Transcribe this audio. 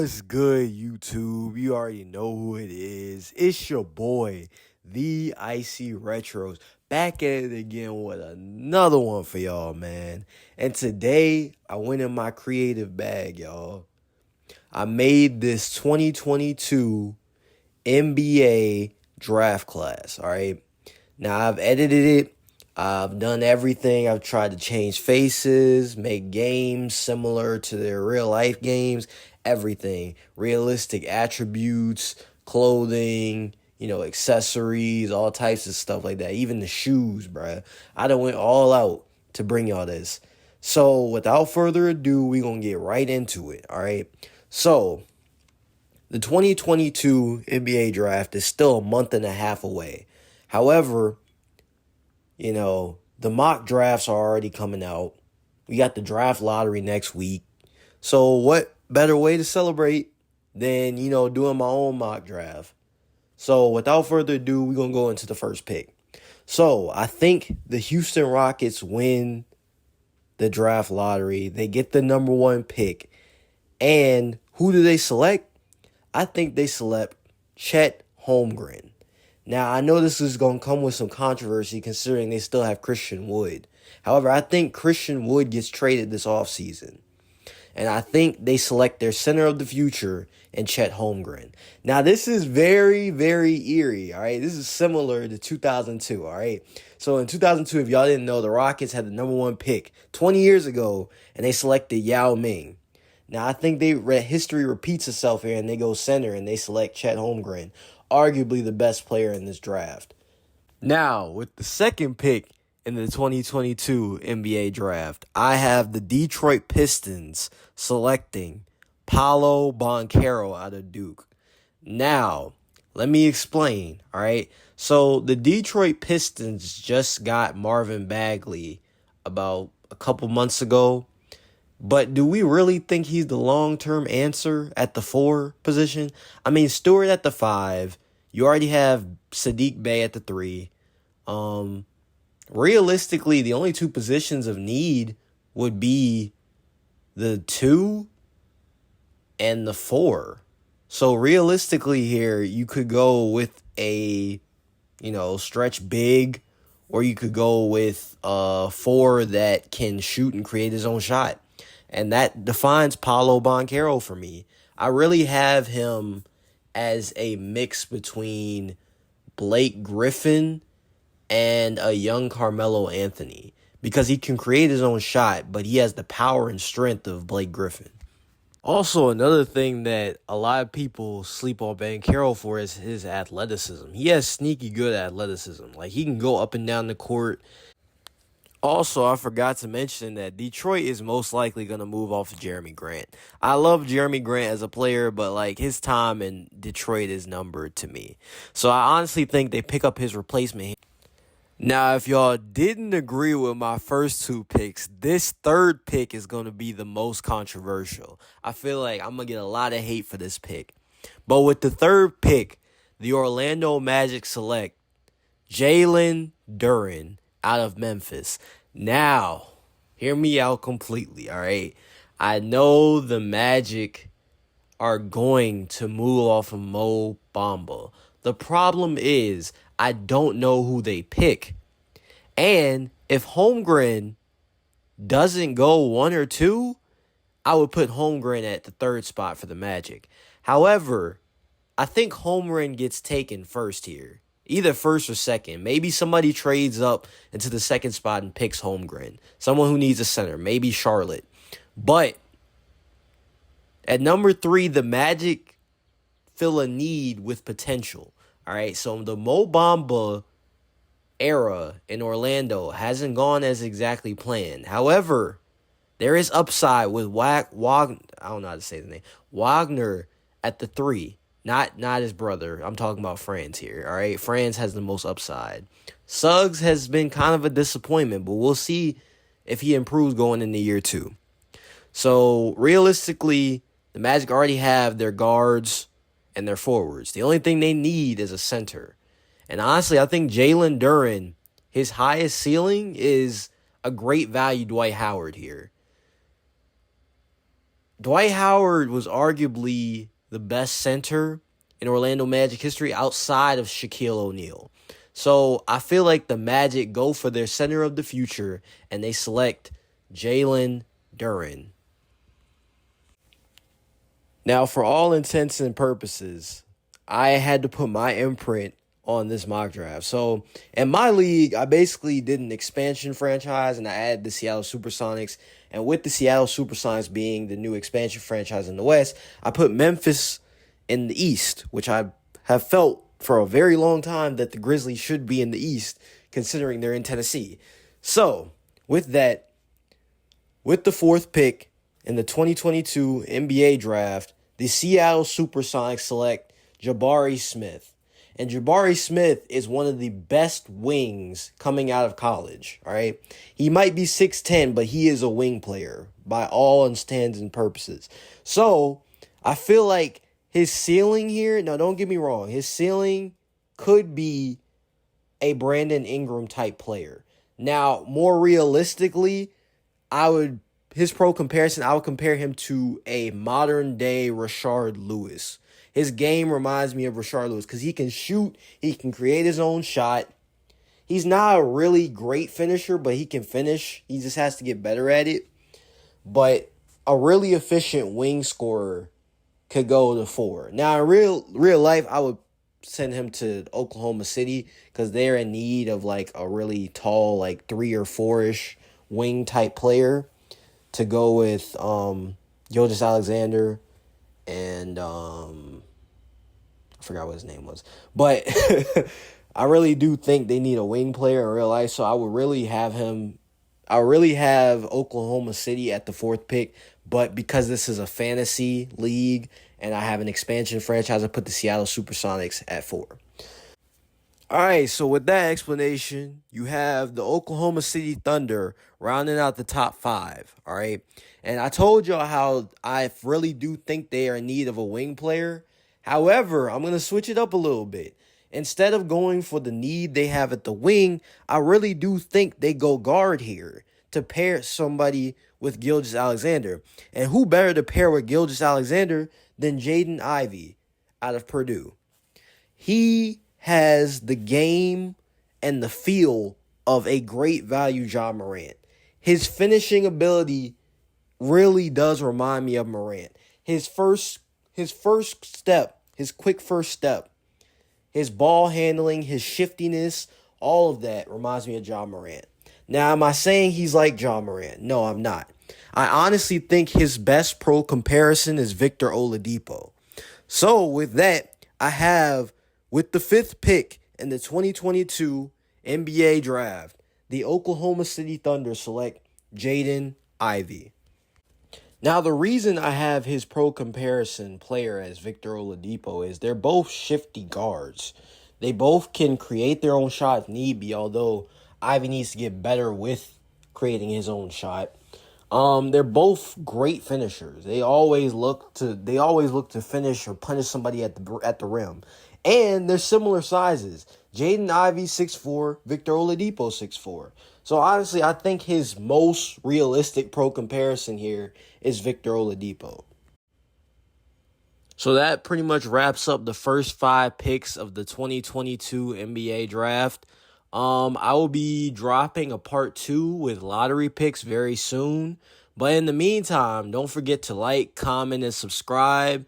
What's good, YouTube? You already know who it is. It's your boy, the Icy Retros, back at it again with another one for y'all, man. And today, I went in my creative bag, y'all. I made this 2022 NBA draft class, all right? Now, I've edited it. I've done everything. I've tried to change faces, make games similar to their real life games, everything. Realistic attributes, clothing, accessories, all types of stuff like that. Even the shoes, bruh. I done went all out to bring y'all this. So, without further ado, we going to get right into it, all right? So, the 2022 NBA draft is still a month and a half away. However, the mock drafts are already coming out. We got the draft lottery next week. So what better way to celebrate than, doing my own mock draft? So without further ado, we're going to go into the first pick. So I think the Houston Rockets win the draft lottery. They get the number one pick. And who do they select? I think they select Chet Holmgren. Now, I know this is going to come with some controversy considering they still have Christian Wood. However, I think Christian Wood gets traded this offseason. And I think they select their center of the future in Chet Holmgren. Now, this is very, very eerie, all right? This is similar to 2002, all right? So, in 2002, if y'all didn't know, the Rockets had the number one pick 20 years ago, and they selected Yao Ming. Now, I think history repeats itself here, and they go center, and they select Chet Holmgren, arguably the best player in this draft. Now, with the second pick in the 2022 NBA draft, I have the Detroit Pistons selecting Paolo Banchero out of Duke. Now, let me explain, all right? So, the Detroit Pistons just got Marvin Bagley about a couple months ago. But do we really think he's the long-term answer at the 4 position? I mean, Stewart at the 5. You already have Sadiq Bey at the 3. Realistically, the only 2 positions of need would be the 2 and the 4. So realistically here, you could go with a, stretch big, or you could go with a 4 that can shoot and create his own shot. And that defines Paolo Banchero for me. I really have him as a mix between Blake Griffin and a young Carmelo Anthony, because he can create his own shot, but he has the power and strength of Blake Griffin. Also, another thing that a lot of people sleep on Banchero for is his athleticism. He has sneaky good athleticism. Like, he can go up and down the court. Also, I forgot to mention that Detroit is most likely going to move off of Jeremy Grant. I love Jeremy Grant as a player, but his time in Detroit is numbered to me. So I honestly think they pick up his replacement. Now, if y'all didn't agree with my first 2 picks, this third pick is going to be the most controversial. I feel like I'm going to get a lot of hate for this pick. But with the third pick, the Orlando Magic select Jalen Duran out of Memphis. Now, hear me out completely, all right? I know the Magic are going to move off of Mo Bamba. The problem is, I don't know who they pick. And if Holmgren doesn't go 1 or 2, I would put Holmgren at the 3rd spot for the Magic. However, I think Holmgren gets taken first here. Either 1st or 2nd. Maybe somebody trades up into the 2nd spot and picks Holmgren. Someone who needs a center. Maybe Charlotte. But at number 3, the Magic fill a need with potential. All right, so the Mo Bamba era in Orlando hasn't gone as exactly planned. However, there is upside with Wagner. I don't know how to say the name. Wagner at the 3. Not his brother. I'm talking about Franz here, all right? Franz has the most upside. Suggs has been kind of a disappointment, but we'll see if he improves going into year 2. So, realistically, the Magic already have their guards and their forwards. The only thing they need is a center. And honestly, I think Jalen Duran, his highest ceiling is a great value Dwight Howard here. Dwight Howard was arguably the best center in Orlando Magic history outside of Shaquille O'Neal. So I feel like the Magic go for their center of the future and they select Jalen Duran. Now, for all intents and purposes, I had to put my imprint on this mock draft. So in my league, I basically did an expansion franchise and I added the Seattle Supersonics. And with the Seattle Supersonics being the new expansion franchise in the West, I put Memphis in the East, which I have felt for a very long time that the Grizzlies should be in the East, considering they're in Tennessee. So with that, with the fourth pick in the 2022 NBA draft, the Seattle Supersonics select Jabari Smith. And Jabari Smith is one of the best wings coming out of college, all right? He might be 6'10", but he is a wing player by all intents and purposes. So I feel like his ceiling here, now don't get me wrong, his ceiling could be a Brandon Ingram type player. Now, more realistically, his pro comparison, I would compare him to a modern day Rashard Lewis. His game reminds me of Rashard Lewis because he can shoot, he can create his own shot. He's not a really great finisher, but he can finish. He just has to get better at it. But a really efficient wing scorer could go to 4. Now, in real life, I would send him to Oklahoma City because they're in need of like a really tall, like 3 or 4-ish wing type player to go with Gilgeous Alexander and I forgot what his name was. But I really do think they need a wing player in real life, so I would really have Oklahoma City at the 4th pick, but because this is a fantasy league and I have an expansion franchise, I put the Seattle Supersonics at 4. All right, so with that explanation, you have the Oklahoma City Thunder rounding out the top 5, all right? And I told y'all how I really do think they are in need of a wing player. However, I'm going to switch it up a little bit. Instead of going for the need they have at the wing, I really do think they go guard here to pair somebody with Gilgeous Alexander. And who better to pair with Gilgeous Alexander than Jaden Ivey out of Purdue? He has the game and the feel of a great value Ja Morant. His finishing ability really does remind me of Morant. His quick first step, his ball handling, his shiftiness, all of that reminds me of Ja Morant. Now, am I saying he's like Ja Morant? No, I'm not. I honestly think his best pro comparison is Victor Oladipo. So with that, I have, with the 5th pick in the 2022 NBA draft, the Oklahoma City Thunder select Jaden Ivey. Now, the reason I have his pro comparison player as Victor Oladipo is they're both shifty guards. They both can create their own shot if need be, although Ivey needs to get better with creating his own shot. They're both great finishers. They always look to finish or punish somebody at the rim. And they're similar sizes. Jaden Ivey 6'4", Victor Oladipo 6'4". So honestly, I think his most realistic pro comparison here is Victor Oladipo. So that pretty much wraps up the first 5 picks of the 2022 NBA draft. I will be dropping a part 2 with lottery picks very soon. But in the meantime, don't forget to like, comment, and subscribe.